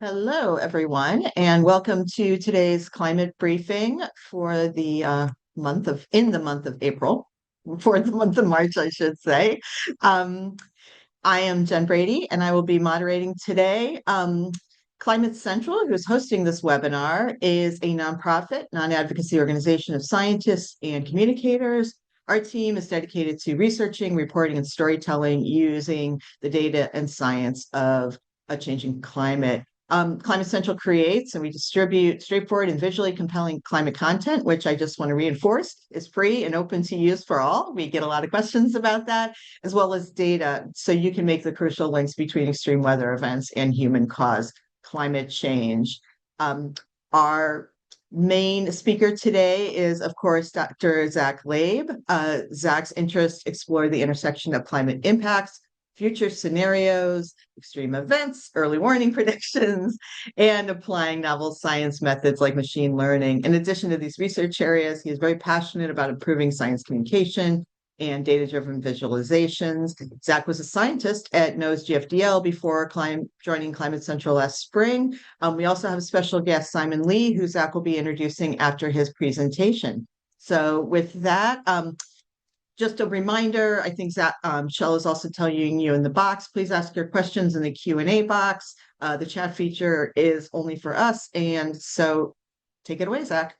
Hello, everyone, and welcome to today's climate briefing for the in the month of April, for the month of March, I should say. Um, I am Jen Brady, and I will be moderating today. Climate Central, who's hosting this webinar, is a nonprofit, non-advocacy organization of scientists and communicators. Our team is dedicated to researching, reporting, and storytelling using the data and science of a changing climate. Climate Central creates and we distribute straightforward and visually compelling climate content, which I just want to reinforce is free and open to use for all. We get a lot of questions about that, as well as data, so you can make the crucial links between extreme weather events and human caused climate change. Our main speaker today is, of course, Dr. Zach Labe. Zach's interests explore the intersection of climate impacts, future scenarios, extreme events, early warning predictions, and applying novel science methods like machine learning. In addition to these research areas, he is very passionate about improving science communication and data-driven visualizations. Zach was a scientist at NOAA's GFDL before joining Climate Central last spring. We also have a special guest, Simon Lee, who Zach will be introducing after his presentation. So with that, just a reminder, I think Zach, Shell is also telling you in the box, please ask your questions in the Q&A box. The chat feature is only for us. And so take it away, Zach.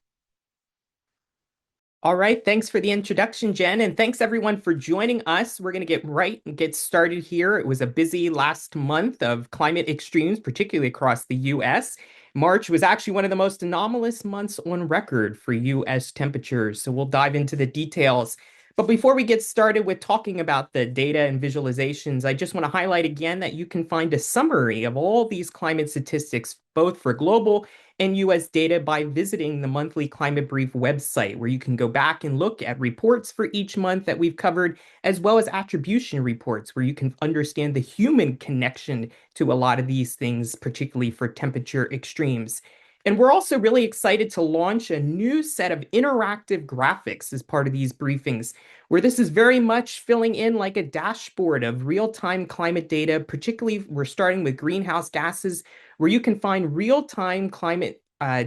All right, thanks for the introduction, Jen, and thanks everyone for joining us. We're going to get started here. It was a busy last month of climate extremes, particularly across the U.S. March was actually one of the most anomalous months on record for U.S. temperatures, so we'll dive into the details. But before we get started with talking about the data and visualizations, I just want to highlight again that you can find a summary of all these climate statistics, both for global and US data, by visiting the monthly Climate Brief website, where you can go back and look at reports for each month that we've covered, as well as attribution reports, where you can understand the human connection to a lot of these things, particularly for temperature extremes. And we're also really excited to launch a new set of interactive graphics as part of these briefings, where this is very much filling in like a dashboard of real-time climate data. Particularly, we're starting with greenhouse gases, where you can find real-time climate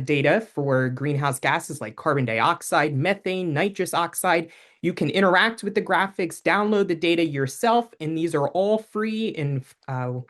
data for greenhouse gases like carbon dioxide, methane, nitrous oxide. You can interact with the graphics, download the data yourself, and these are all free, and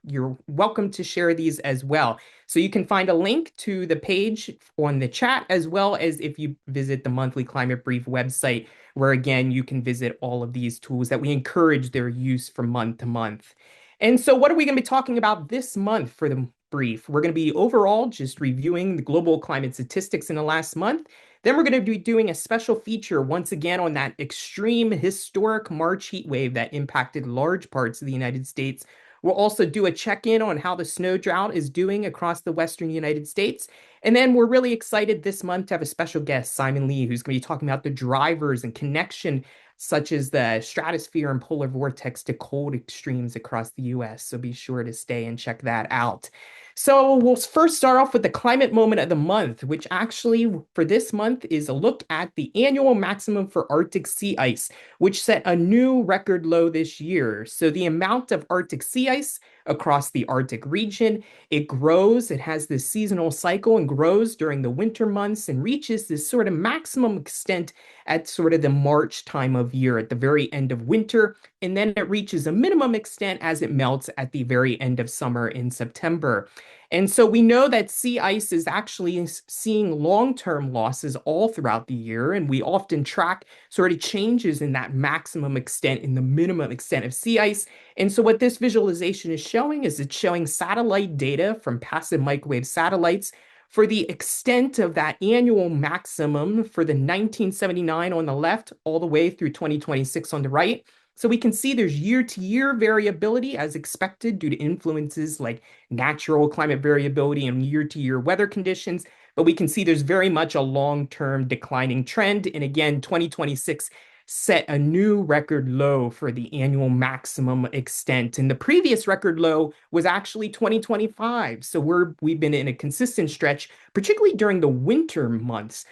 you're welcome to share these as well. So you can find a link to the page on the chat, as well as if you visit the monthly Climate Brief website, where again, you can visit all of these tools that we encourage their use from month to month. And so what are we going to be talking about this month for the brief? We're going to be overall just reviewing the global climate statistics in the last month. Then we're going to be doing a special feature once again on that extreme historic March heat wave that impacted large parts of the United States. We'll also do a check-in on how the snow drought is doing across the Western United States. And then we're really excited this month to have a special guest, Simon Lee, who's going to be talking about the drivers and connection, such as the stratosphere and polar vortex, to cold extremes across the US. So be sure to stay and check that out. So we'll first start off with the climate moment of the month, which actually for this month is a look at the annual maximum for Arctic sea ice, which set a new record low this year. So the amount of Arctic sea ice across the Arctic region, it grows, it has this seasonal cycle and grows during the winter months and reaches this sort of maximum extent at sort of the March time of year, at the very end of winter, and then it reaches a minimum extent as it melts at the very end of summer in September. And so we know that sea ice is actually seeing long-term losses all throughout the year, and we often track sort of changes in that maximum extent and the minimum extent of sea ice. And so what this visualization is showing is it's showing satellite data from passive microwave satellites for the extent of that annual maximum for the 1979 on the left, all the way through 2026 on the right. So we can see there's year-to-year variability as expected due to influences like natural climate variability and year-to-year weather conditions. But we can see there's very much a long-term declining trend. And again, 2026 set a new record low for the annual maximum extent. And the previous record low was actually 2025. So we've been in a consistent stretch, particularly during the winter months,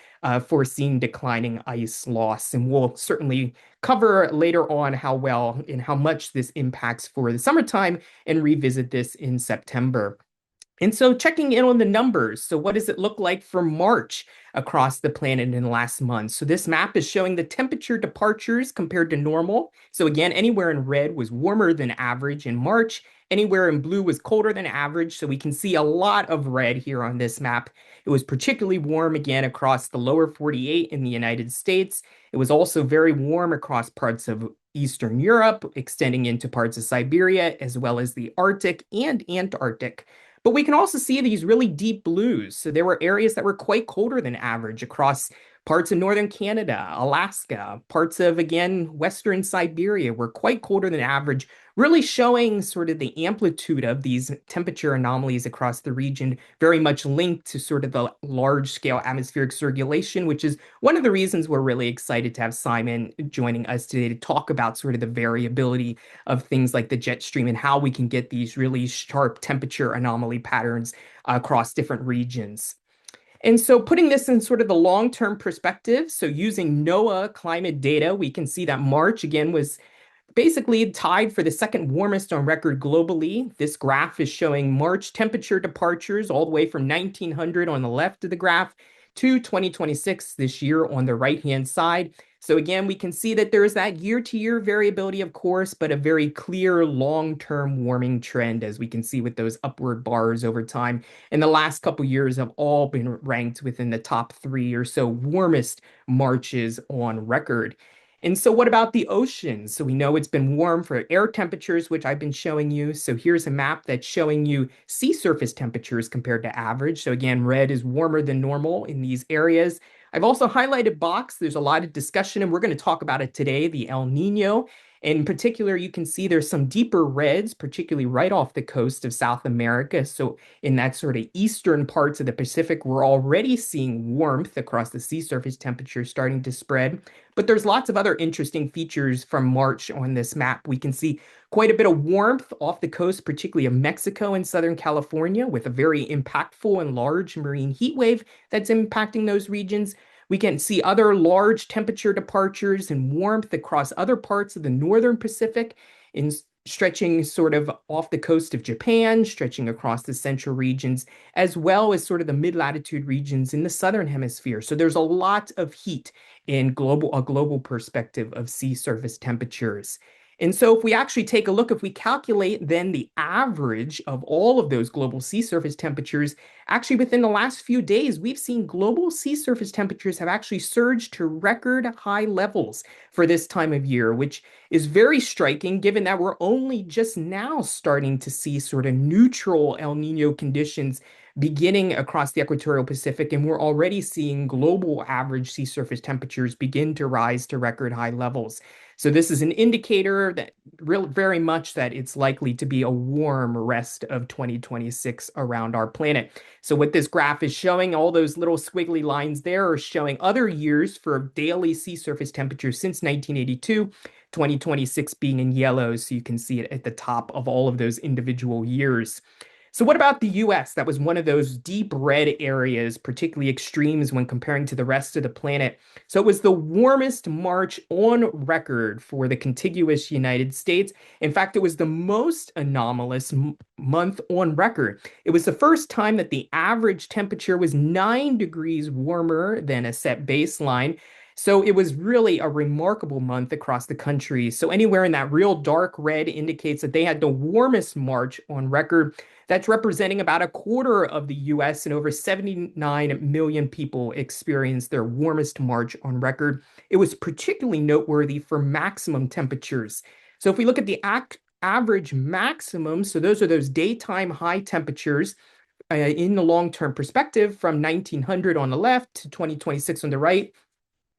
for seeing declining ice loss. And we'll certainly cover later on how well and how much this impacts for the summertime and revisit this in September. And so checking in on the numbers. So what does it look like for March across the planet in the last month? So this map is showing the temperature departures compared to normal. So again, anywhere in red was warmer than average in March. Anywhere in blue was colder than average. So we can see a lot of red here on this map. It was particularly warm again across the lower 48 in the United States. It was also very warm across parts of Eastern Europe, extending into parts of Siberia, as well as the Arctic and Antarctic. But we can also see these really deep blues. So there were areas that were quite colder than average across parts of northern Canada, Alaska, parts of, again, western Siberia were quite colder than average, really showing sort of the amplitude of these temperature anomalies across the region, very much linked to sort of the large scale atmospheric circulation, which is one of the reasons we're really excited to have Simon joining us today to talk about sort of the variability of things like the jet stream and how we can get these really sharp temperature anomaly patterns across different regions. And so putting this in sort of the long-term perspective, so using NOAA climate data, we can see that March, again, was basically tied for the second warmest on record globally. This graph is showing March temperature departures all the way from 1900 on the left of the graph to 2026 this year on the right-hand side. So again, we can see that there is that year-to-year variability, of course, but a very clear long-term warming trend, as we can see with those upward bars over time. And the last couple years have all been ranked within the top 3 or so warmest Marches on record. And so what about the oceans? So we know it's been warm for air temperatures, which I've been showing you. So here's a map that's showing you sea surface temperatures compared to average. So again, red is warmer than normal in these areas. I've also highlighted box. There's a lot of discussion, and we're going to talk about it today, the El Nino. In particular, you can see there's some deeper reds, particularly right off the coast of South America. So in that sort of eastern parts of the Pacific, we're already seeing warmth across the sea surface temperature starting to spread. But there's lots of other interesting features from March on this map. We can see quite a bit of warmth off the coast, particularly of Mexico and Southern California, with a very impactful and large marine heat wave that's impacting those regions. We can see other large temperature departures and warmth across other parts of the northern Pacific, in stretching sort of off the coast of Japan, stretching across the central regions, as well as sort of the mid-latitude regions in the southern hemisphere. So there's a lot of heat in a global perspective of sea surface temperatures. And so if we actually take a look, if we calculate then the average of all of those global sea surface temperatures, actually within the last few days, we've seen global sea surface temperatures have actually surged to record high levels for this time of year, which is very striking given that we're only just now starting to see sort of neutral El Nino conditions beginning across the equatorial Pacific, and we're already seeing global average sea surface temperatures begin to rise to record high levels. So this is an indicator that very much that it's likely to be a warm rest of 2026 around our planet. So what this graph is showing, all those little squiggly lines there are showing other years for daily sea surface temperatures since 1982, 2026 being in yellow, so you can see it at the top of all of those individual years. So what about the US? That was one of those deep red areas, particularly extremes when comparing to the rest of the planet. So it was the warmest March on record for the contiguous United States. In fact, it was the most anomalous month on record. It was the first time that the average temperature was 9 degrees warmer than a set baseline. So it was really a remarkable month across the country. So anywhere in that real dark red indicates that they had the warmest March on record. That's representing about a quarter of the US, and over 79 million people experienced their warmest March on record. It was particularly noteworthy for maximum temperatures. So if we look at the average maximum, so those are those daytime high temperatures in the long-term perspective from 1900 on the left to 2026 on the right,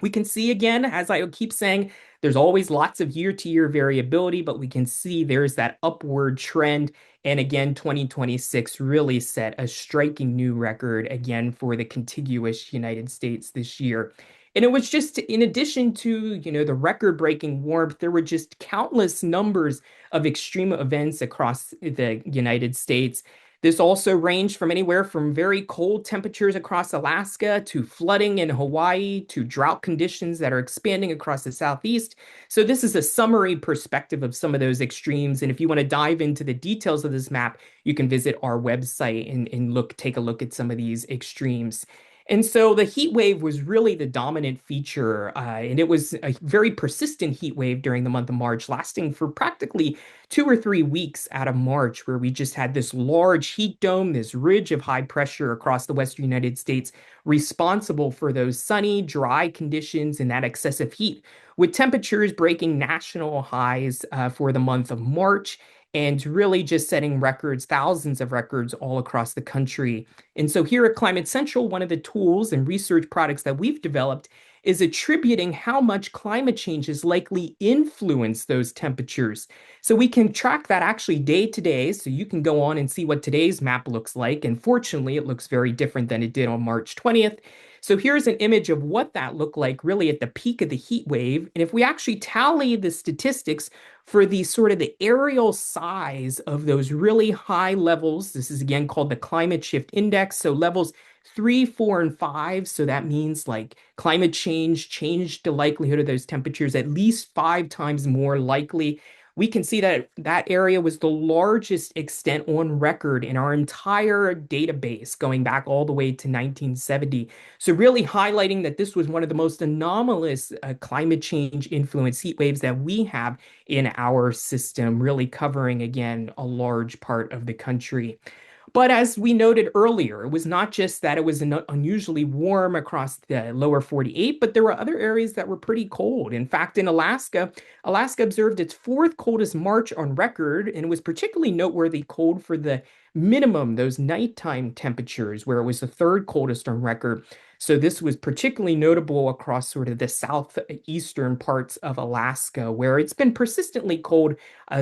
we can see again, as I keep saying, there's always lots of year-to-year variability, but we can see there's that upward trend. And again, 2026 really set a striking new record again for the contiguous United States this year. And it was just in addition to, the record-breaking warmth, there were just countless numbers of extreme events across the United States This also ranged from anywhere from very cold temperatures across Alaska to flooding in Hawaii to drought conditions that are expanding across the Southeast. So this is a summary perspective of some of those extremes. And if you want to dive into the details of this map, you can visit our website and take a look at some of these extremes. And so the heat wave was really the dominant feature, and it was a very persistent heat wave during the month of March, lasting for practically 2 or 3 weeks out of March, where we just had this large heat dome, this ridge of high pressure across the Western United States, responsible for those sunny, dry conditions and that excessive heat, with temperatures breaking national highs for the month of March and really just setting records, thousands of records all across the country. And so here at Climate Central, one of the tools and research products that we've developed is attributing how much climate change has likely influenced those temperatures. So we can track that actually day to day. So you can go on and see what today's map looks like. And fortunately, it looks very different than it did on March 20th. So here's an image of what that looked like really at the peak of the heat wave. And if we actually tally the statistics for the sort of the aerial size of those really high levels, this is again called the climate shift index. So levels 3, 4, and 5. So that means like climate change changed the likelihood of those temperatures at least 5 times more likely. We can see that that area was the largest extent on record in our entire database going back all the way to 1970. So really highlighting that this was one of the most anomalous climate change influenced heat waves that we have in our system, really covering again a large part of the country. But as we noted earlier, it was not just that it was unusually warm across the lower 48, but there were other areas that were pretty cold. In fact, in Alaska, Alaska observed its fourth coldest March on record, and it was particularly noteworthy cold for the minimum, those nighttime temperatures, where it was the third coldest on record. So this was particularly notable across sort of the southeastern parts of Alaska, where it's been persistently cold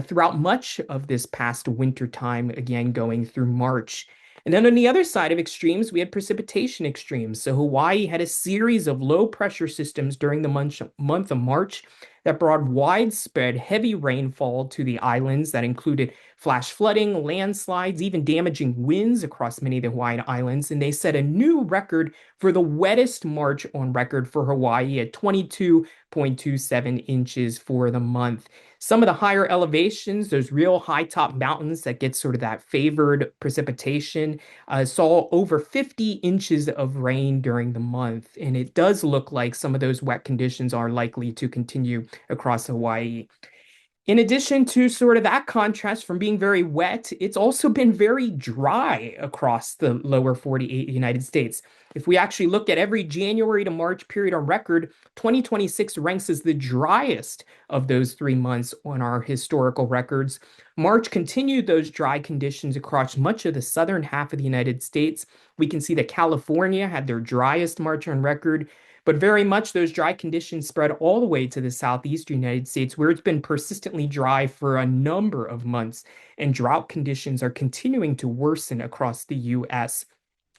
throughout much of this past winter time, again, going through March. And then on the other side of extremes, we had precipitation extremes. So Hawaii had a series of low pressure systems during the month of March that brought widespread heavy rainfall to the islands that included flash flooding, landslides, even damaging winds across many of the Hawaiian islands. And they set a new record for the wettest March on record for Hawaii at 22.27 inches for the month. Some of the higher elevations, those real high top mountains that get sort of that favored precipitation, saw over 50 inches of rain during the month. And it does look like some of those wet conditions are likely to continue across Hawaii. In addition to sort of that contrast from being very wet, it's also been very dry across the lower 48 United States. If we actually look at every January to March period on record, 2026 ranks as the driest of those 3 months on our historical records. March continued those dry conditions across much of the southern half of the United States. We can see that California had their driest March on record. But very much those dry conditions spread all the way to the southeastern United States, where it's been persistently dry for a number of months, and drought conditions are continuing to worsen across the U.S.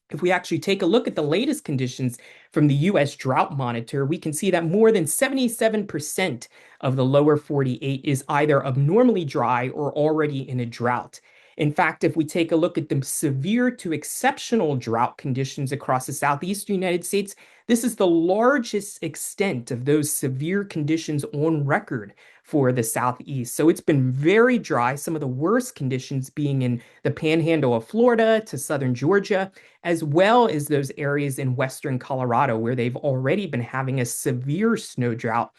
If we actually take a look at the latest conditions from the U.S. Drought Monitor, we can see that more than 77% of the lower 48 is either abnormally dry or already in a drought. In fact, if we take a look at the severe to exceptional drought conditions across the southeastern United States, this is the largest extent of those severe conditions on record for the Southeast. So it's been very dry, some of the worst conditions being in the panhandle of Florida to southern Georgia, as well as those areas in western Colorado where they've already been having a severe snow drought.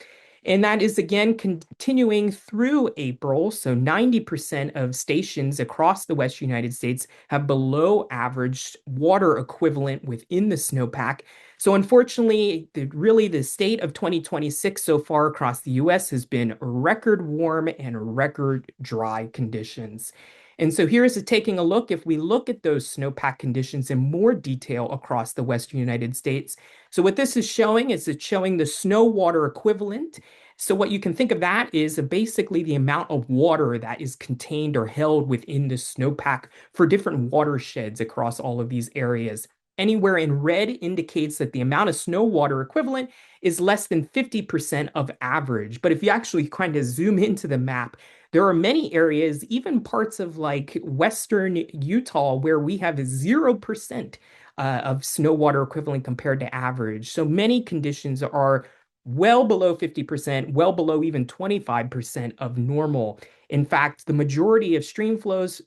And that is again continuing through April. So 90% of stations across the Western United States have below average water equivalent within the snowpack. So unfortunately, really the state of 2026 so far across the US has been record warm and record dry conditions. And so here's taking a look. If we look at those snowpack conditions in more detail across the Western United States. So what this is showing is it's showing the snow water equivalent. So what you can think of that is basically the amount of water that is contained or held within the snowpack for different watersheds across all of these areas. Anywhere in red indicates that the amount of snow water equivalent is less than 50% of average. But if you actually kind of zoom into the map, there are many areas, even parts of like Western Utah, where we have 0% of snow water equivalent compared to average. So many conditions are well below 50%, well below even 25% of normal. In fact, the majority of stream flows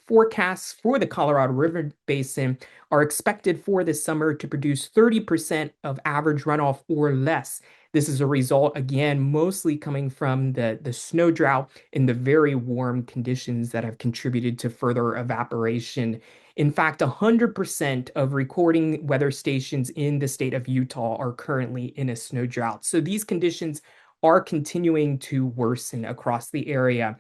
forecasts for the Colorado River Basin are expected for this summer to produce 30% of average runoff or less. This is a result, again, mostly coming from the snow drought and the very warm conditions that have contributed to further evaporation. In fact, 100% of recording weather stations in the state of Utah are currently in a snow drought. So these conditions are continuing to worsen across the area.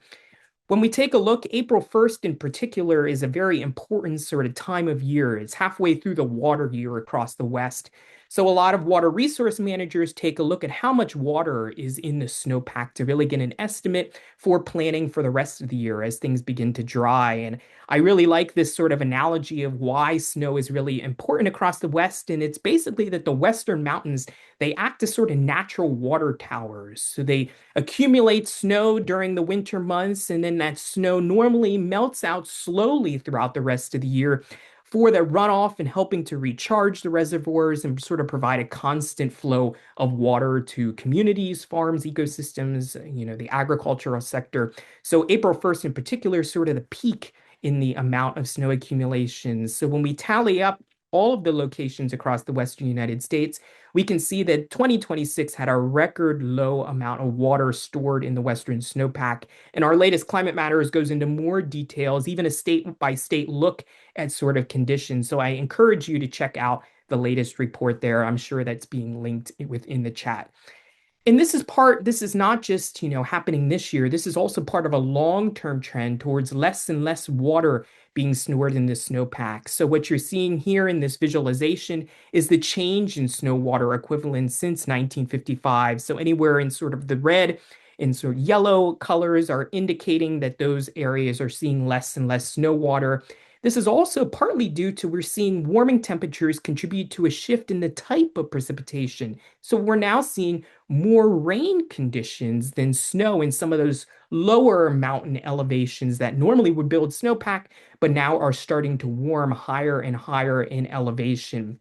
When we take a look, April 1st in particular is a very important sort of time of year. It's halfway through the water year across the West. So a lot of water resource managers take a look at how much water is in the snowpack to really get an estimate for planning for the rest of the year as things begin to dry. And I really like this sort of analogy of why snow is really important across the West. And it's basically that the Western mountains, they act as sort of natural water towers. So they accumulate snow during the winter months, and then that snow normally melts out slowly throughout the rest of the year for the runoff and helping to recharge the reservoirs and sort of provide a constant flow of water to communities, farms, ecosystems, the agricultural sector. So April 1st in particular is sort of the peak in the amount of snow accumulations. So when we tally up all of the locations across the Western United States, we can see that 2026 had a record low amount of water stored in the Western snowpack. And our latest Climate Matters goes into more details, even a state by state look at sort of conditions. So I encourage you to check out the latest report there. I'm sure that's being linked within the chat. And this is not just, happening this year. This is also part of a long-term trend towards less and less water being stored in the snowpack. So what you're seeing here in this visualization is the change in snow water equivalent since 1955. So anywhere in sort of the red and sort of yellow colors are indicating that those areas are seeing less and less snow water. This is also partly due to we're seeing warming temperatures contribute to a shift in the type of precipitation. So we're now seeing more rain conditions than snow in some of those lower mountain elevations that normally would build snowpack, but now are starting to warm higher and higher in elevation.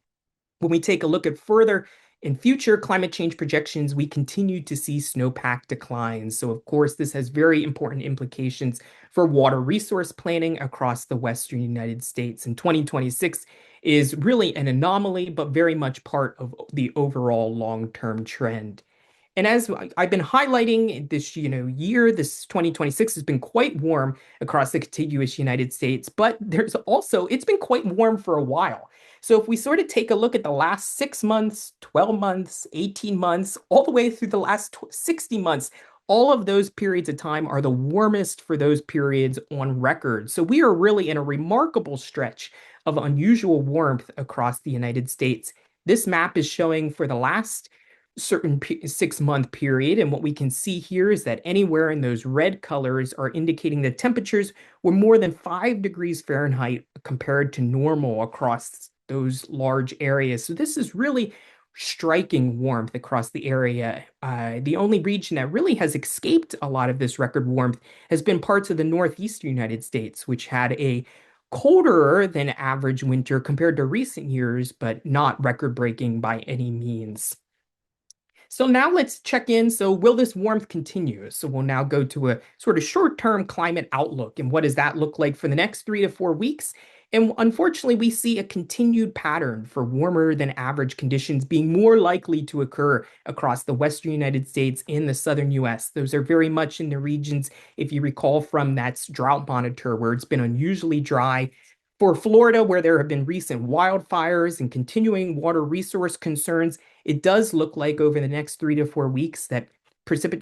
When we take a look at further in future climate change projections, we continue to see snowpack declines. So, of course, this has very important implications for water resource planning across the Western United States. And 2026 is really an anomaly, but very much part of the overall long-term trend. And as I've been highlighting this, year, this 2026 has been quite warm across the contiguous United States, but it's been quite warm for a while. So if we sort of take a look at the last 6 months, 12 months, 18 months, all the way through the last 60 months, all of those periods of time are the warmest for those periods on record. So we are really in a remarkable stretch of unusual warmth across the United States. This map is showing for the last certain 6-month period. And what we can see here is that anywhere in those red colors are indicating that temperatures were more than 5 degrees Fahrenheit compared to normal across those large areas. So this is really striking warmth across the area. The only region that really has escaped a lot of this record warmth has been parts of the northeastern United States, which had a colder than average winter compared to recent years, but not record-breaking by any means. So now let's check in. So will this warmth continue? So we'll now go to a sort of short-term climate outlook. And what does that look like for the next 3 to 4 weeks? And unfortunately, we see a continued pattern for warmer than average conditions being more likely to occur across the Western United States and the Southern US. Those are very much in the regions, if you recall from that drought monitor, where it's been unusually dry. For Florida, where there have been recent wildfires and continuing water resource concerns, it does look like over the next 3 to 4 weeks that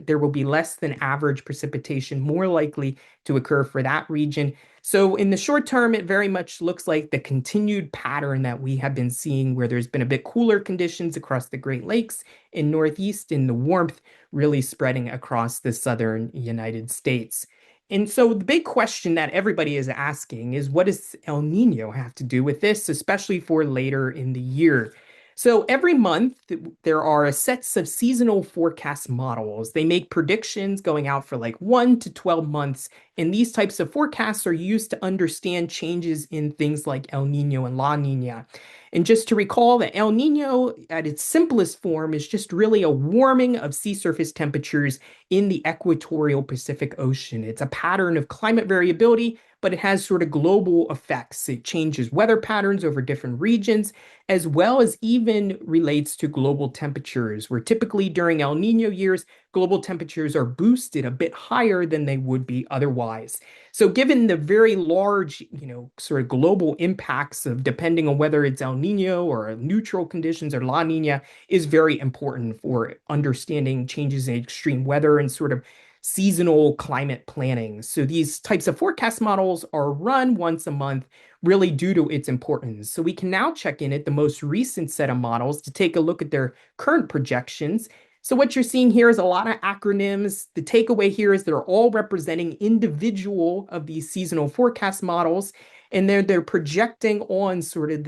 there will be less than average precipitation more likely to occur for that region. So in the short term, it very much looks like the continued pattern that we have been seeing, where there's been a bit cooler conditions across the Great Lakes in Northeast, and the warmth really spreading across the Southern United States. And so the big question that everybody is asking is, what does El Nino have to do with this, especially for later in the year? So every month, there are sets of seasonal forecast models. They make predictions going out for like 1 to 12 months. And these types of forecasts are used to understand changes in things like El Nino and La Nina. And just to recall that El Nino, at its simplest form, is just really a warming of sea surface temperatures in the equatorial Pacific Ocean. It's a pattern of climate variability, but it has sort of global effects. It changes weather patterns over different regions, as well as even relates to global temperatures, where typically during El Nino years, global temperatures are boosted a bit higher than they would be otherwise. So given the very large, sort of global impacts of depending on whether it's El Nino or neutral conditions or La Nina is very important for understanding changes in extreme weather and sort of seasonal climate planning. So these types of forecast models are run once a month really due to its importance. So we can now check in at the most recent set of models to take a look at their current projections. So what you're seeing here is a lot of acronyms. The takeaway here is they're all representing individual of these seasonal forecast models, and they're projecting on sort of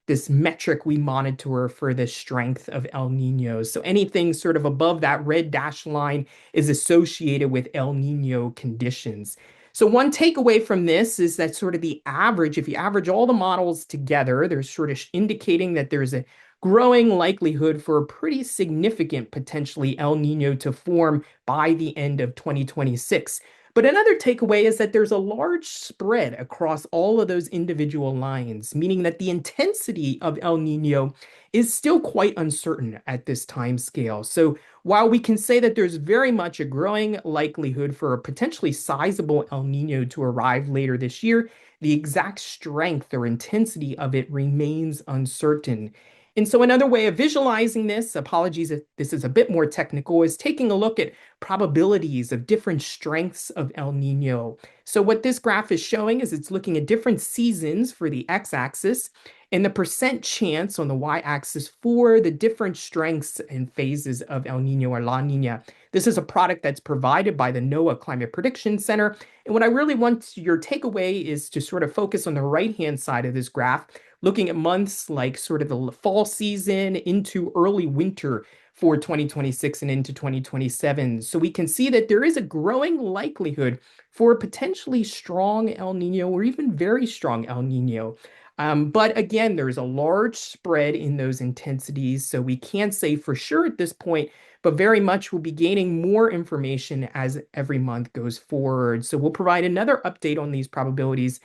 this metric we monitor for the strength of El Niños. So anything sort of above that red dashed line is associated with El Nino conditions. So one takeaway from this is that sort of the average, if you average all the models together, they're sort of indicating that there's a growing likelihood for a pretty significant potentially El Nino to form by the end of 2026. But another takeaway is that there's a large spread across all of those individual lines, meaning that the intensity of El Nino is still quite uncertain at this time scale. So while we can say that there's very much a growing likelihood for a potentially sizable El Nino to arrive later this year, the exact strength or intensity of it remains uncertain. And so another way of visualizing this, apologies if this is a bit more technical, is taking a look at probabilities of different strengths of El Nino. So what this graph is showing is it's looking at different seasons for the x-axis and the percent chance on the y-axis for the different strengths and phases of El Nino or La Nina. This is a product that's provided by the NOAA Climate Prediction Center. And what I really want your takeaway is to sort of focus on the right-hand side of this graph, looking at months like sort of the fall season into early winter for 2026 and into 2027. So we can see that there is a growing likelihood for a potentially strong El Nino or even very strong El Nino. But again, there's a large spread in those intensities, so we can't say for sure at this point, but very much we'll be gaining more information as every month goes forward. So we'll provide another update on these probabilities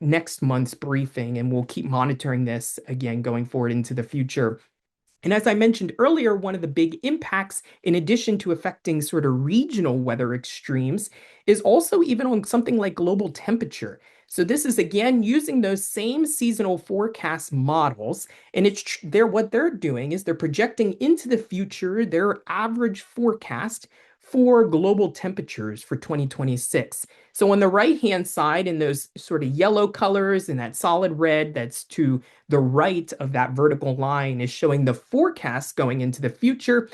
next month's briefing, and we'll keep monitoring this again going forward into the future. And as I mentioned earlier, one of the big impacts, in addition to affecting sort of regional weather extremes, is also even on something like global temperature. So this is again using those same seasonal forecast models, and what they're doing is they're projecting into the future their average forecast for global temperatures for 2026. So on the right-hand side, in those sort of yellow colors and that solid red that's to the right of that vertical line is showing the forecast going into the future.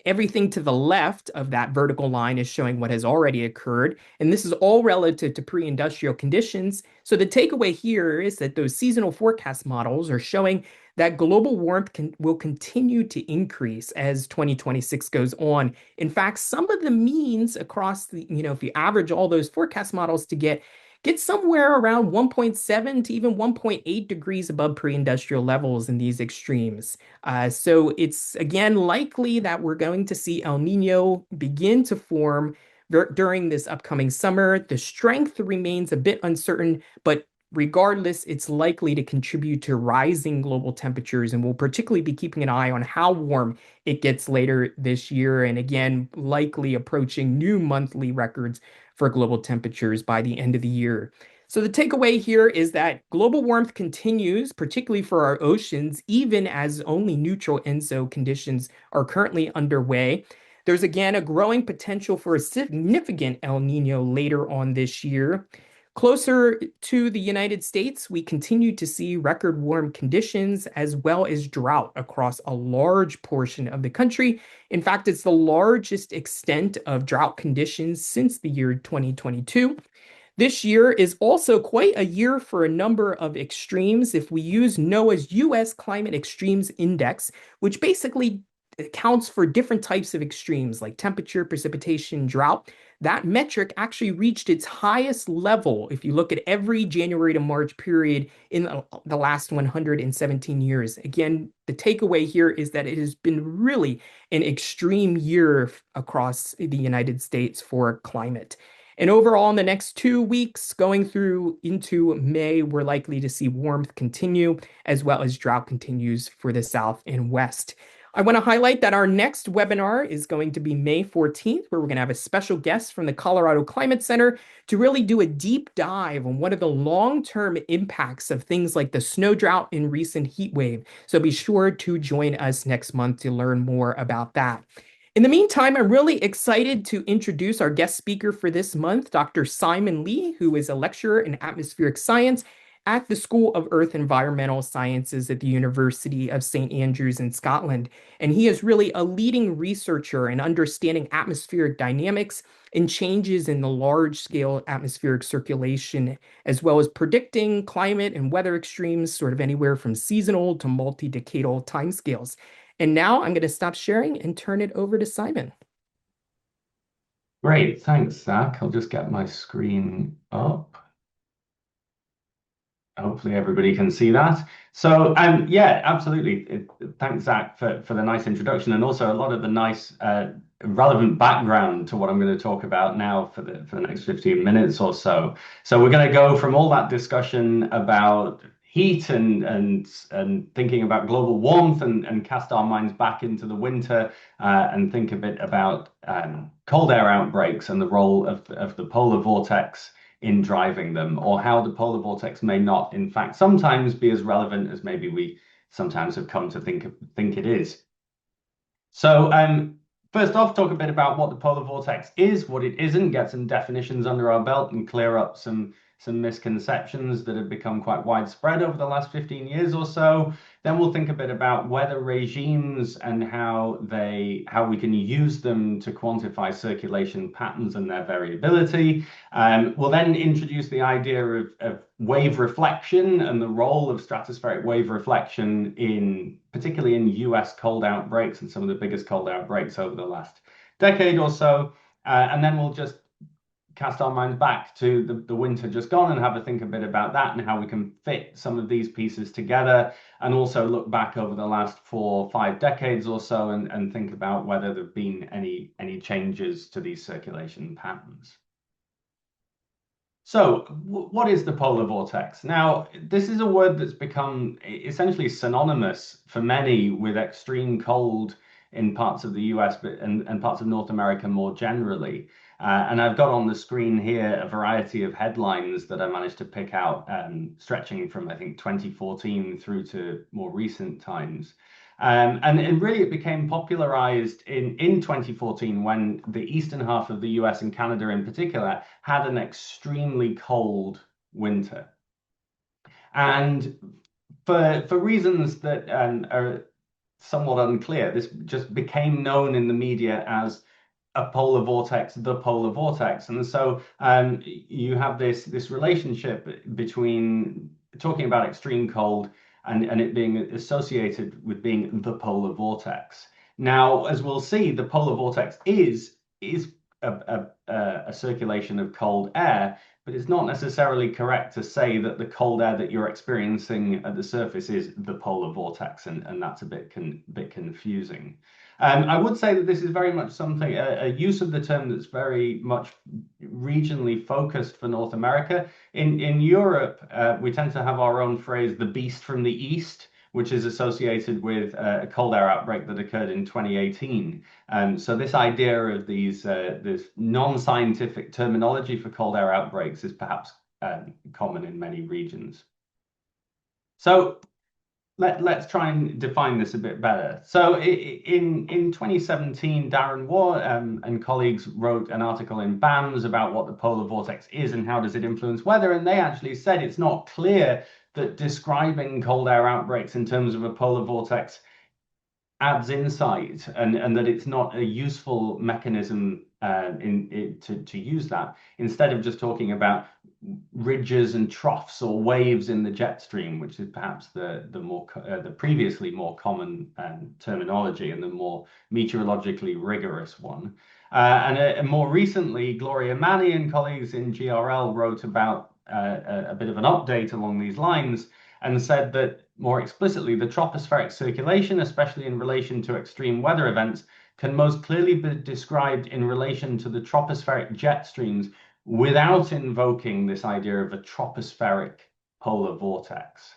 Everything to the left of that vertical line is showing what has already occurred. And this is all relative to pre-industrial conditions. So the takeaway here is that those seasonal forecast models are showing that global warmth will continue to increase as 2026 goes on. In fact, some of the means across if you average all those forecast models to get somewhere around 1.7 to even 1.8 degrees above pre-industrial levels in these extremes. So it's again likely that we're going to see El Nino begin to form during this upcoming summer. The strength remains a bit uncertain, but regardless, it's likely to contribute to rising global temperatures, and we'll particularly be keeping an eye on how warm it gets later this year, and again, likely approaching new monthly records for global temperatures by the end of the year. So the takeaway here is that global warmth continues, particularly for our oceans, even as only neutral ENSO conditions are currently underway. There's again a growing potential for a significant El Nino later on this year. Closer to the United States, we continue to see record warm conditions as well as drought across a large portion of the country. In fact, it's the largest extent of drought conditions since the year 2022. This year is also quite a year for a number of extremes. If we use NOAA's U.S. Climate Extremes Index, which basically accounts for different types of extremes like temperature, precipitation, drought, that metric actually reached its highest level if you look at every January to March period in the last 117 years. Again, the takeaway here is that it has been really an extreme year across the United States for climate. And overall, in the next 2 weeks, going through into May, we're likely to see warmth continue as well as drought continues for the South and West. I want to highlight that our next webinar is going to be May 14th, where we're going to have a special guest from the Colorado Climate Center to really do a deep dive on what are the long-term impacts of things like the snow drought and recent heat wave. So be sure to join us next month to learn more about that. In the meantime, I'm really excited to introduce our guest speaker for this month, Dr. Simon Lee, who is a lecturer in atmospheric science at the School of Earth Environmental Sciences at the University of St. Andrews in Scotland. And he is really a leading researcher in understanding atmospheric dynamics and changes in the large-scale atmospheric circulation, as well as predicting climate and weather extremes, sort of anywhere from seasonal to multi-decadal timescales. And now I'm going to stop sharing and turn it over to Simon. Great, thanks, Zach. I'll just get my screen up. Hopefully everybody can see that. So yeah, absolutely. Thanks, Zach, for the nice introduction and also a lot of the nice relevant background to what I'm going to talk about now for the next 15 minutes or so. So we're going to go from all that discussion about heat and thinking about global warmth and cast our minds back into the winter and think a bit about cold air outbreaks and the role of the polar vortex in driving them, or how the polar vortex may not, in fact, sometimes be as relevant as maybe we sometimes have come to think it is. So first off, talk a bit about what the polar vortex is, what it isn't, get some definitions under our belt and clear up some misconceptions that have become quite widespread over the last 15 years or so. Then we'll think a bit about weather regimes and how we can use them to quantify circulation patterns and their variability. We'll then introduce the idea of wave reflection and the role of stratospheric wave reflection particularly in US cold outbreaks and some of the biggest cold outbreaks over the last decade or so. And then we'll just cast our minds back to the winter just gone and have a think a bit about that and how we can fit some of these pieces together, and also look back over the last 4 or 5 decades or so and think about whether there have been any changes to these circulation patterns. So what is the polar vortex? Now, this is a word that's become essentially synonymous for many with extreme cold in parts of the US and parts of North America more generally. And I've got on the screen here a variety of headlines that I managed to pick out, stretching from, I think, 2014 through to more recent times. And really it became popularized in 2014 when the eastern half of the US and Canada in particular had an extremely cold winter. And for reasons that are somewhat unclear, this just became known in the media as a polar vortex, the polar vortex. And so you have this relationship between talking about extreme cold and it being associated with being the polar vortex. Now, as we'll see, the polar vortex is a circulation of cold air, but it's not necessarily correct to say that the cold air that you're experiencing at the surface is the polar vortex, and that's a bit confusing. I would say that this is very much something, a use of the term that's very much regionally focused for North America. In Europe, we tend to have our own phrase, the beast from the east, which is associated with a cold air outbreak that occurred in 2018. So this idea of this non-scientific terminology for cold air outbreaks is perhaps common in many regions. So let's try and define this a bit better. So in 2017, Darren Waugh and colleagues wrote an article in BAMS about what the polar vortex is and how does it influence weather. And they actually said it's not clear that describing cold air outbreaks in terms of a polar vortex adds insight and that it's not a useful mechanism to use that, instead of just talking about ridges and troughs or waves in the jet stream, which is perhaps the previously more common terminology and the more meteorologically rigorous one. And more recently, Gloria Manny and colleagues in GRL wrote about a bit of an update along these lines and said that more explicitly, the tropospheric circulation, especially in relation to extreme weather events, can most clearly be described in relation to the tropospheric jet streams without invoking this idea of a tropospheric polar vortex.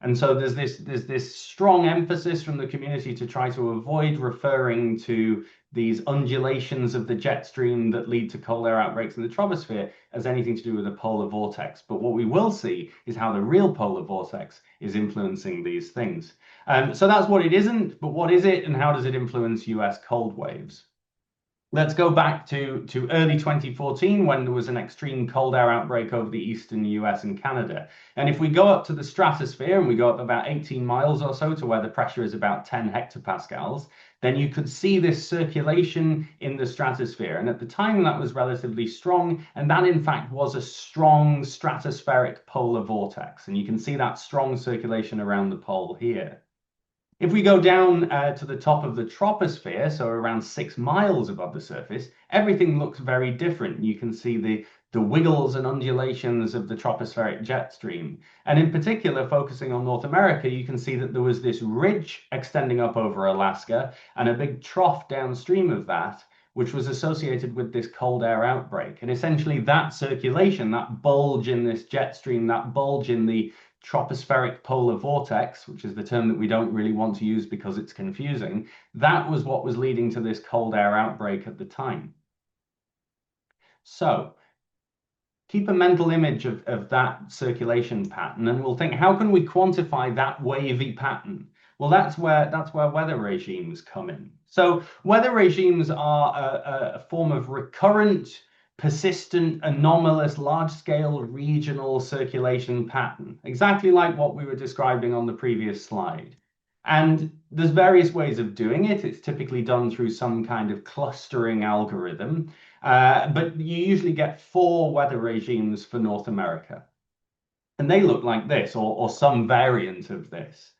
And so there's this strong emphasis from the community to try to avoid referring to these undulations of the jet stream that lead to cold air outbreaks in the troposphere as anything to do with a polar vortex. But what we will see is how the real polar vortex is influencing these things. So that's what it isn't, but what is it and how does it influence US cold waves? Let's go back to early 2014 when there was an extreme cold air outbreak over the eastern US and Canada. And if we go up to the stratosphere and we go up about 18 miles or so to where the pressure is about 10 hectopascals, then you could see this circulation in the stratosphere. And at the time that was relatively strong, and that in fact was a strong stratospheric polar vortex. And you can see that strong circulation around the pole here. If we go down to the top of the troposphere, so around 6 miles above the surface, everything looks very different. You can see the wiggles and undulations of the tropospheric jet stream. And in particular, focusing on North America, you can see that there was this ridge extending up over Alaska and a big trough downstream of that, which was associated with this cold air outbreak. And essentially that circulation, that bulge in this jet stream, that bulge in the tropospheric polar vortex, which is the term that we don't really want to use because it's confusing, that was what was leading to this cold air outbreak at the time. So keep a mental image of that circulation pattern, and we'll think, how can we quantify that wavy pattern? Well, that's where weather regimes come in. So weather regimes are a form of recurrent, persistent, anomalous, large-scale regional circulation pattern, exactly like what we were describing on the previous slide. And there's various ways of doing it. It's typically done through some kind of clustering algorithm, but you usually get 4 weather regimes for North America. And they look like this, or some variant of this.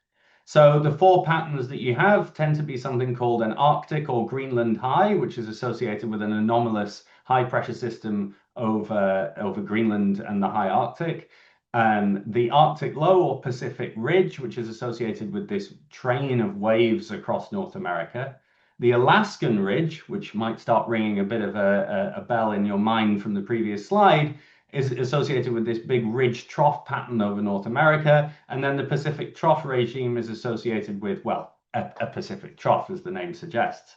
So the 4 patterns that you have tend to be something called an Arctic or Greenland high, which is associated with an anomalous high pressure system over Greenland and the high Arctic. The Arctic low or Pacific ridge, which is associated with this train of waves across North America. The Alaskan ridge, which might start ringing a bit of a bell in your mind from the previous slide, is associated with this big ridge trough pattern over North America. And then the Pacific trough regime is associated with, well, a Pacific trough, as the name suggests.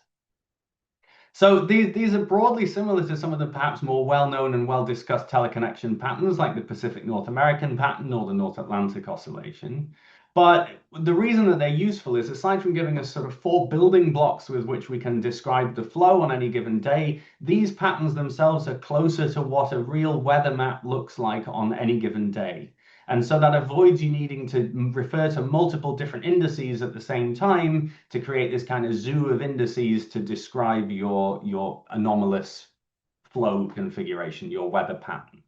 So these are broadly similar to some of the perhaps more well-known and well-discussed teleconnection patterns like the Pacific North American pattern or the North Atlantic oscillation. But the reason that they're useful is, aside from giving us sort of 4 building blocks with which we can describe the flow on any given day, these patterns themselves are closer to what a real weather map looks like on any given day. And so that avoids you needing to refer to multiple different indices at the same time to create this kind of zoo of indices to describe your anomalous flow configuration, your weather pattern.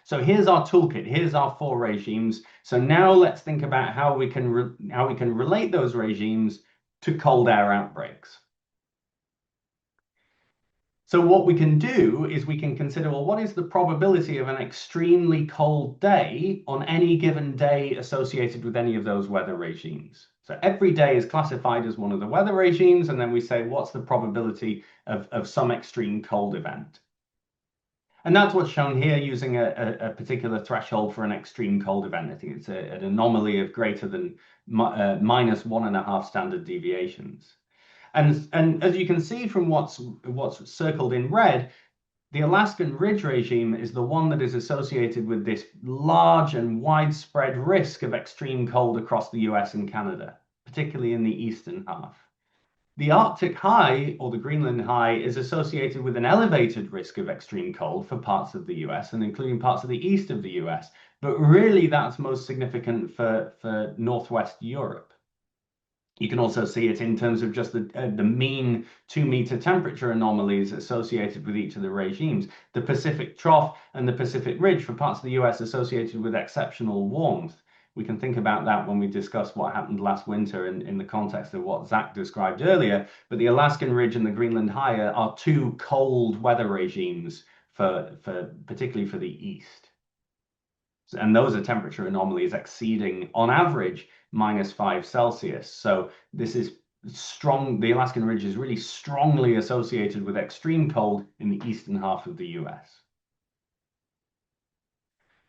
So here's our toolkit. Here's our 4 regimes. So now let's think about how we can relate those regimes to cold air outbreaks. So what we can do is we can consider, well, what is the probability of an extremely cold day on any given day associated with any of those weather regimes? So every day is classified as one of the weather regimes, and then we say, what's the probability of some extreme cold event? And that's what's shown here using a particular threshold for an extreme cold event. I think it's an anomaly of greater than minus 1.5 standard deviations. And as you can see from what's circled in red, the Alaskan ridge regime is the one that is associated with this large and widespread risk of extreme cold across the US and Canada, particularly in the eastern half. The Arctic high, or the Greenland high, is associated with an elevated risk of extreme cold for parts of the US and including parts of the east of the US. But really that's most significant for Northwest Europe. You can also see it in terms of just the mean 2-meter temperature anomalies associated with each of the regimes. The Pacific Trough and the Pacific Ridge for parts of the US associated with exceptional warmth. We can think about that when we discuss what happened last winter in the context of what Zach described earlier. But the Alaskan Ridge and the Greenland High are two cold weather regimes for particularly for the East. And those are temperature anomalies exceeding, on average, -5 Celsius. So this is strong. The Alaskan Ridge is really strongly associated with extreme cold in the eastern half of the US.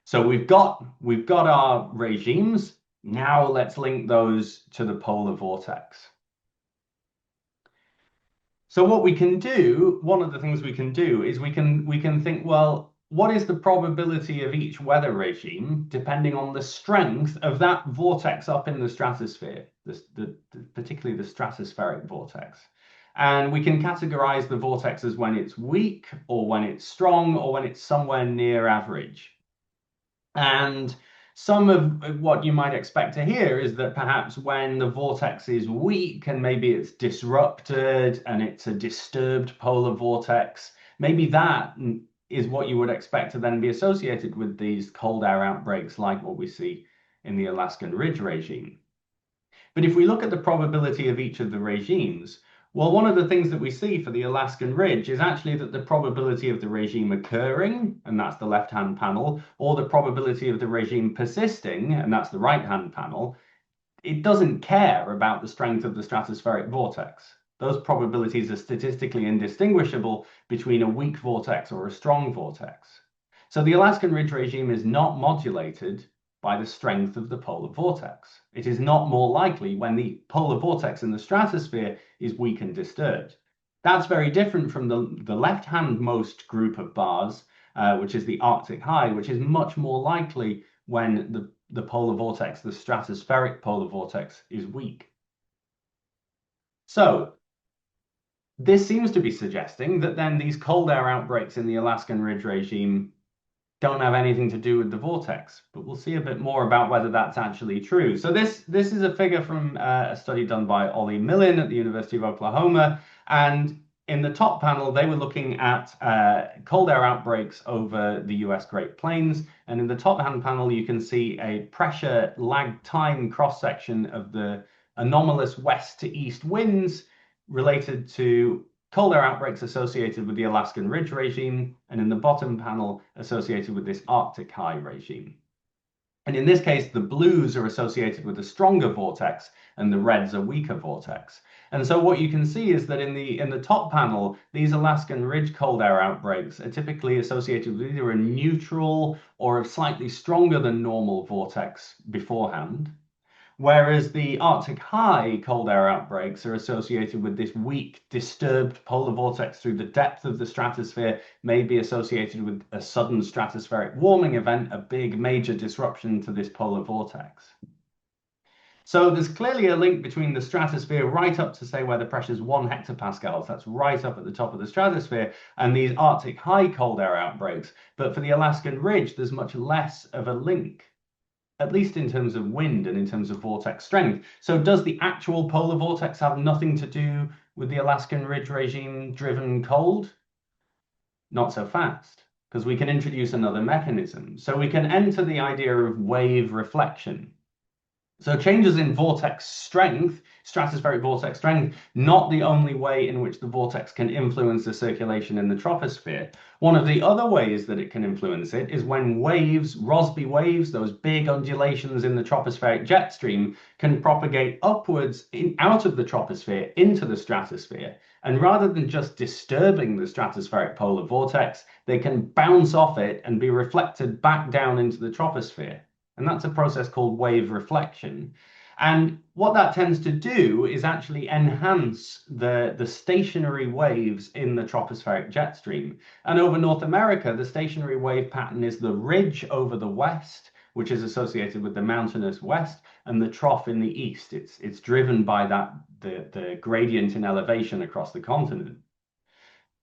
So we've got our regimes. Now let's link those to the polar vortex. So what we can do, one of the things we can do is we can think, well, what is the probability of each weather regime depending on the strength of that vortex up in the stratosphere, particularly the stratospheric vortex. And we can categorize the vortex as when it's weak, or when it's strong, or when it's somewhere near average. And some of what you might expect to hear is that perhaps when the vortex is weak and maybe it's disrupted and it's a disturbed polar vortex, maybe that is what you would expect to then be associated with these cold air outbreaks like what we see in the Alaskan Ridge regime. But if we look at the probability of each of the regimes, well, one of the things that we see for the Alaskan Ridge is actually that the probability of the regime occurring, and that's the left-hand panel, or the probability of the regime persisting, and that's the right-hand panel, it doesn't care about the strength of the stratospheric vortex. Those probabilities are statistically indistinguishable between a weak vortex or a strong vortex. So the Alaskan Ridge regime is not modulated by the strength of the polar vortex. It is not more likely when the polar vortex in the stratosphere is weak and disturbed. That's very different from the left-hand-most group of bars, which is the Arctic high, which is much more likely when the polar vortex, the stratospheric polar vortex, is weak. So this seems to be suggesting that then these cold air outbreaks in the Alaskan Ridge regime don't have anything to do with the vortex, but we'll see a bit more about whether that's actually true. So this is a figure from a study done by Ollie Millen at the University of Oklahoma, and in the top panel, they were looking at cold air outbreaks over the US Great Plains, and in the top-hand panel, you can see a pressure lag time cross-section of the anomalous west to east winds related to cold air outbreaks associated with the Alaskan Ridge regime, and in the bottom panel associated with this Arctic high regime. And in this case, the blues are associated with a stronger vortex and the reds a weaker vortex. And so what you can see is that in the top panel, these Alaskan Ridge cold air outbreaks are typically associated with either a neutral or a slightly stronger than normal vortex beforehand. Whereas the Arctic high cold air outbreaks are associated with this weak, disturbed polar vortex through the depth of the stratosphere, may be associated with a sudden stratospheric warming event, a big major disruption to this polar vortex. So there's clearly a link between the stratosphere right up to say where the pressure is 1 hectopascals, that's right up at the top of the stratosphere, and these Arctic high cold air outbreaks. But for the Alaskan Ridge, there's much less of a link, at least in terms of wind and in terms of vortex strength. So does the actual polar vortex have nothing to do with the Alaskan Ridge regime driven cold? Not so fast, because we can introduce another mechanism. So we can enter the idea of wave reflection. So changes in vortex strength, stratospheric vortex strength, not the only way in which the vortex can influence the circulation in the troposphere. One of the other ways that it can influence it is when waves, Rossby waves, those big undulations in the tropospheric jet stream, can propagate upwards out of the troposphere into the stratosphere. And rather than just disturbing the stratospheric polar vortex, they can bounce off it and be reflected back down into the troposphere. And that's a process called wave reflection. And what that tends to do is actually enhance the stationary waves in the tropospheric jet stream. And over North America, the stationary wave pattern is the ridge over the west, which is associated with the mountainous west, and the trough in the east. It's driven by the gradient in elevation across the continent.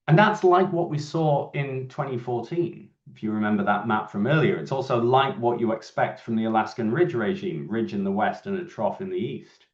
And that's like what we saw in 2014. If you remember that map from earlier, it's also like what you expect from the Alaskan Ridge regime, ridge in the west and a trough in the east.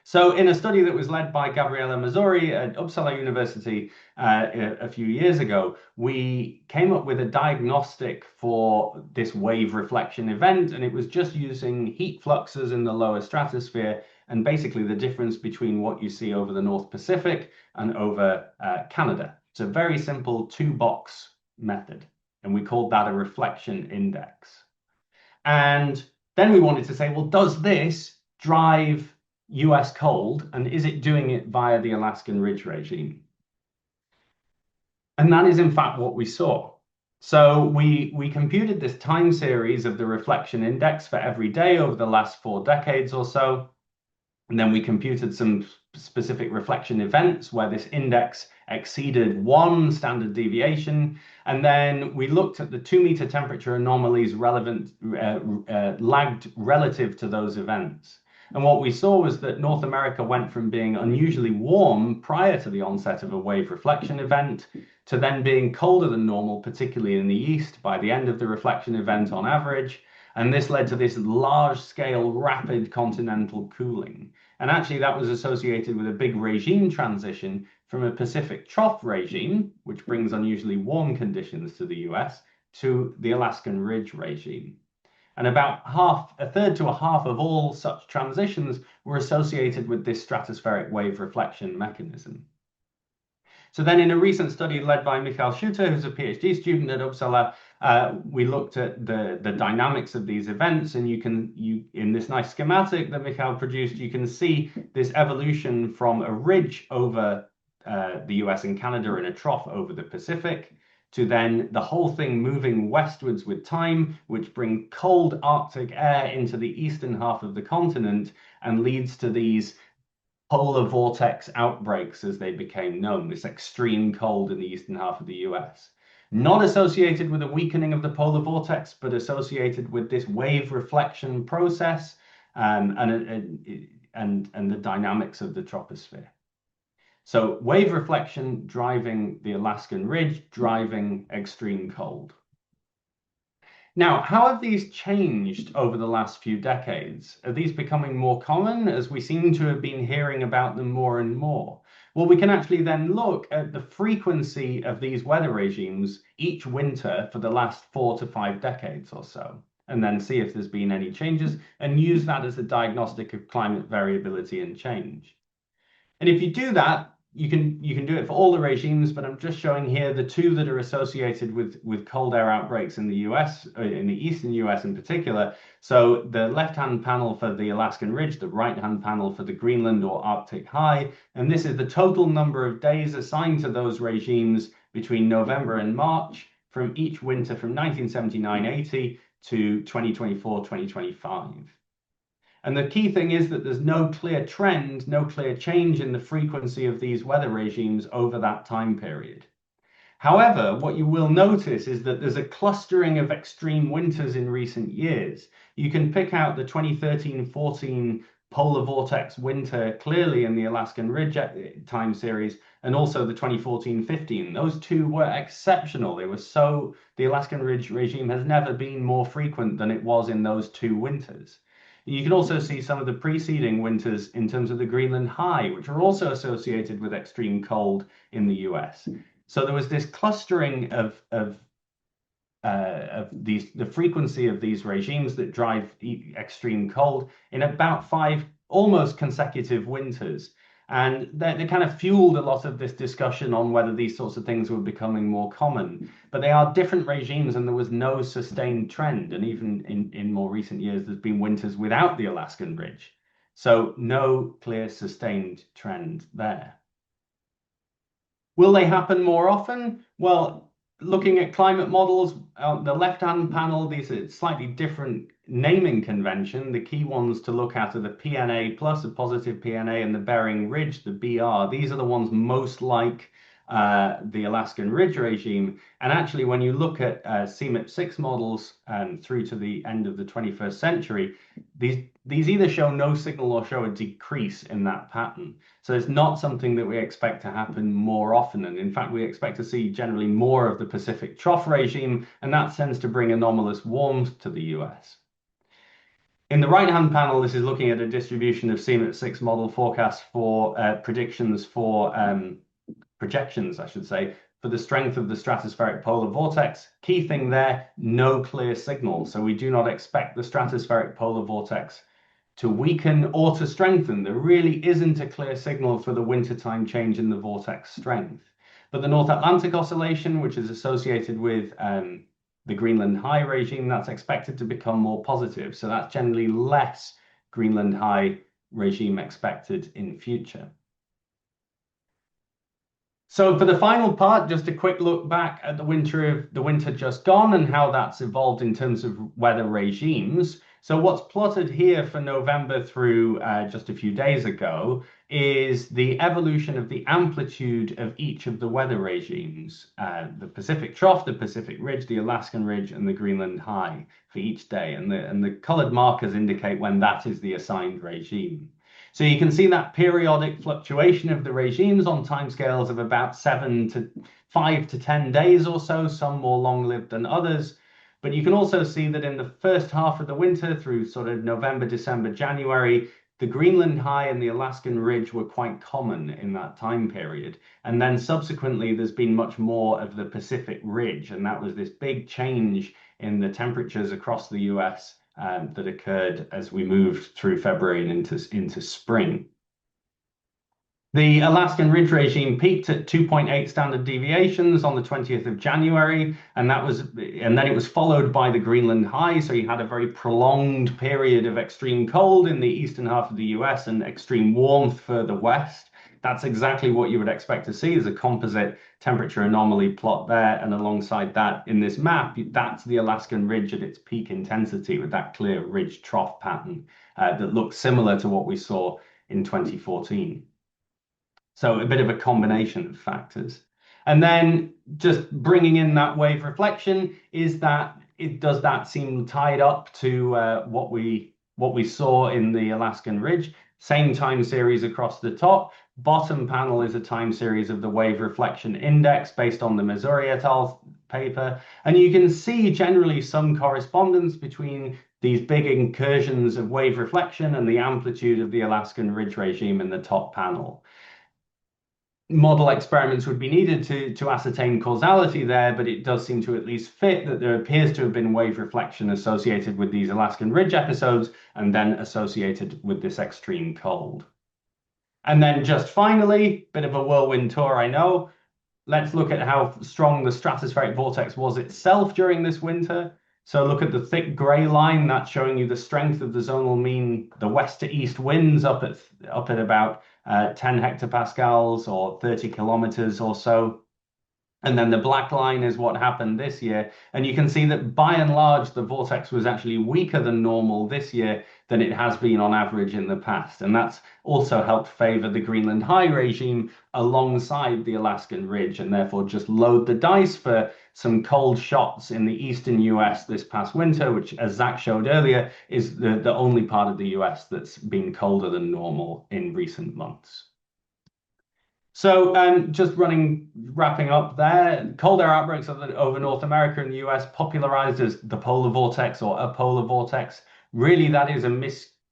So in a study that was led by Gabriele Mazzori at Uppsala University a few years ago, we came up with a diagnostic for this wave reflection event, and it was just using heat fluxes in the lower stratosphere and basically the difference between what you see over the North Pacific and over Canada. It's a very simple two-box method, and we called that a reflection index. And then we wanted to say, well, does this drive US cold, and is it doing it via the Alaskan ridge regime? And that is in fact what we saw. So we computed this time series of the reflection index for every day over the last 4 decades or so. And then we computed some specific reflection events where this index exceeded 1 standard deviation. And then we looked at the 2-meter temperature anomalies lagged relative to those events. And what we saw was that North America went from being unusually warm prior to the onset of a wave reflection event to then being colder than normal, particularly in the east, by the end of the reflection event on average. And this led to this large-scale, rapid continental cooling. And actually, that was associated with a big regime transition from a Pacific trough regime, which brings unusually warm conditions to the US, to the Alaskan ridge regime. And about a third to a half of all such transitions were associated with this stratospheric wave reflection mechanism. So then in a recent study led by Michael Schutter, who's a PhD student at Uppsala, we looked at the dynamics of these events, and in this nice schematic that Michael produced, you can see this evolution from a ridge over the US and Canada and a trough over the Pacific, to then the whole thing moving westwards with time, which brings cold Arctic air into the eastern half of the continent and leads to these polar vortex outbreaks, as they became known, this extreme cold in the eastern half of the US. Not associated with a weakening of the polar vortex, but associated with this wave reflection process and the dynamics of the troposphere. So wave reflection driving the Alaskan ridge, driving extreme cold. Now, how have these changed over the last few decades? Are these becoming more common, as we seem to have been hearing about them more and more? Well, we can actually then look at the frequency of these weather regimes each winter for the last 4 to 5 decades or so, and then see if there's been any changes and use that as a diagnostic of climate variability and change. And if you do that, you can do it for all the regimes, but I'm just showing here the 2 that are associated with cold air outbreaks in the US, in the eastern US in particular. So the left-hand panel for the Alaskan ridge, the right-hand panel for the Greenland or Arctic high. And this is the total number of days assigned to those regimes between November and March from each winter from 1979-80 to 2024-2025. And the key thing is that there's no clear trend, no clear change in the frequency of these weather regimes over that time period. However, what you will notice is that there's a clustering of extreme winters in recent years. You can pick out the 2013-14 polar vortex winter clearly in the Alaskan ridge time series, and also the 2014-15. Those 2 were exceptional. The Alaskan ridge regime has never been more frequent than it was in those 2 winters. You can also see some of the preceding winters in terms of the Greenland high, which are also associated with extreme cold in the US. So there was this clustering of the frequency of these regimes that drive extreme cold in about 5 almost consecutive winters. And they kind of fueled a lot of this discussion on whether these sorts of things were becoming more common. But they are different regimes, and there was no sustained trend. And even in more recent years, there's been winters without the Alaskan ridge. So no clear sustained trend there. Will they happen more often? Well, looking at climate models, the left-hand panel, these are slightly different naming convention. The key ones to look at are the PNA plus, a positive PNA, and the Bering Ridge, the BR. These are the ones most like the Alaskan ridge regime. And actually, when you look at CMIP6 models through to the end of the 21st century, these either show no signal or show a decrease in that pattern. So it's not something that we expect to happen more often. And in fact, we expect to see generally more of the Pacific trough regime, and that tends to bring anomalous warmth to the US. In the right-hand panel, this is looking at a distribution of CMIT6 model forecasts for projections, I should say, for the strength of the stratospheric polar vortex. Key thing there, no clear signal. So we do not expect the stratospheric polar vortex to weaken or to strengthen. There really isn't a clear signal for the wintertime change in the vortex strength. But the North Atlantic oscillation, which is associated with the Greenland high regime, that's expected to become more positive. So that's generally less Greenland high regime expected in future. So for the final part, just a quick look back at the winter just gone and how that's evolved in terms of weather regimes. So what's plotted here for November through just a few days ago is the evolution of the amplitude of each of the weather regimes, the Pacific Trough, the Pacific Ridge, the Alaskan Ridge, and the Greenland High for each day. And the colored markers indicate when that is the assigned regime. So you can see that periodic fluctuation of the regimes on timescales of about 5 to 10 days or so, some more long-lived than others. But you can also see that in the first half of the winter through sort of November, December, January, the Greenland High and the Alaskan Ridge were quite common in that time period. And then subsequently, there's been much more of the Pacific Ridge. And that was this big change in the temperatures across the US that occurred as we moved through February and into spring. The Alaskan Ridge regime peaked at 2.8 standard deviations on the 20th of January, and then it was followed by the Greenland High. So you had a very prolonged period of extreme cold in the eastern half of the US and extreme warmth further west. That's exactly what you would expect to see as a composite temperature anomaly plot there. And alongside that in this map, that's the Alaskan Ridge at its peak intensity with that clear ridge trough pattern that looks similar to what we saw in 2014. So a bit of a combination of factors. And then just bringing in that wave reflection, does that seem tied up to what we saw in the Alaskan Ridge? Same time series across the top. Bottom panel is a time series of the wave reflection index based on the Missouri et al. Paper. And you can see generally some correspondence between these big incursions of wave reflection and the amplitude of the Alaskan Ridge regime in the top panel. Model experiments would be needed to ascertain causality there, but it does seem to at least fit that there appears to have been wave reflection associated with these Alaskan Ridge episodes and then associated with this extreme cold. And then just finally, bit of a whirlwind tour, I know. Let's look at how strong the stratospheric vortex was itself during this winter. So look at the thick gray line, that's showing you the strength of the zonal mean, the west to east winds up at about 10 hectopascals or 30 kilometers or so. And then the black line is what happened this year. And you can see that by and large, the vortex was actually weaker than normal this year than it has been on average in the past. And that's also helped favor the Greenland high regime alongside the Alaskan Ridge, and therefore just load the dice for some cold shots in the eastern US this past winter, which, as Zach showed earlier, is the only part of the US that's been colder than normal in recent months. So just wrapping up there, cold air outbreaks over North America and the US popularized as the polar vortex or a polar vortex. Really, that is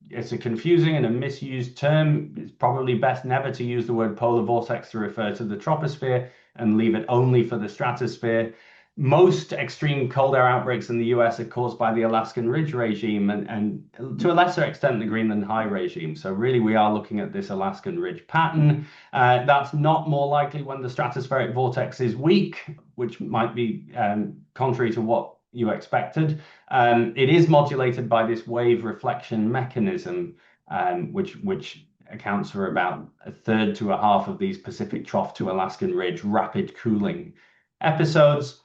it's a confusing and a misused term. It's probably best never to use the word polar vortex to refer to the troposphere and leave it only for the stratosphere. Most extreme cold air outbreaks in the US are caused by the Alaskan Ridge regime and to a lesser extent the Greenland high regime. So really we are looking at this Alaskan Ridge pattern. That's not more likely when the stratospheric vortex is weak, which might be contrary to what you expected. It is modulated by this wave reflection mechanism, which accounts for about a third to a half of these Pacific Trough to Alaskan Ridge rapid cooling episodes.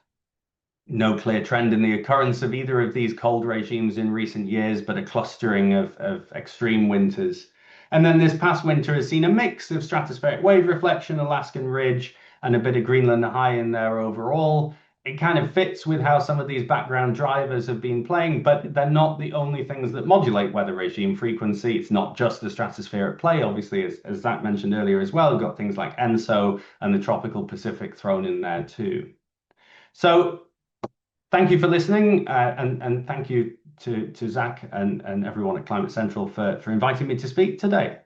No clear trend in the occurrence of either of these cold regimes in recent years, but a clustering of extreme winters. And then this past winter has seen a mix of stratospheric wave reflection, Alaskan Ridge, and a bit of Greenland high in there overall. It kind of fits with how some of these background drivers have been playing, but they're not the only things that modulate weather regime frequency. It's not just the stratosphere at play, obviously, as Zach mentioned earlier as well. We've got things like ENSO and the tropical Pacific thrown in there too. So thank you for listening, and thank you to Zach and everyone at Climate Central for inviting me to speak today.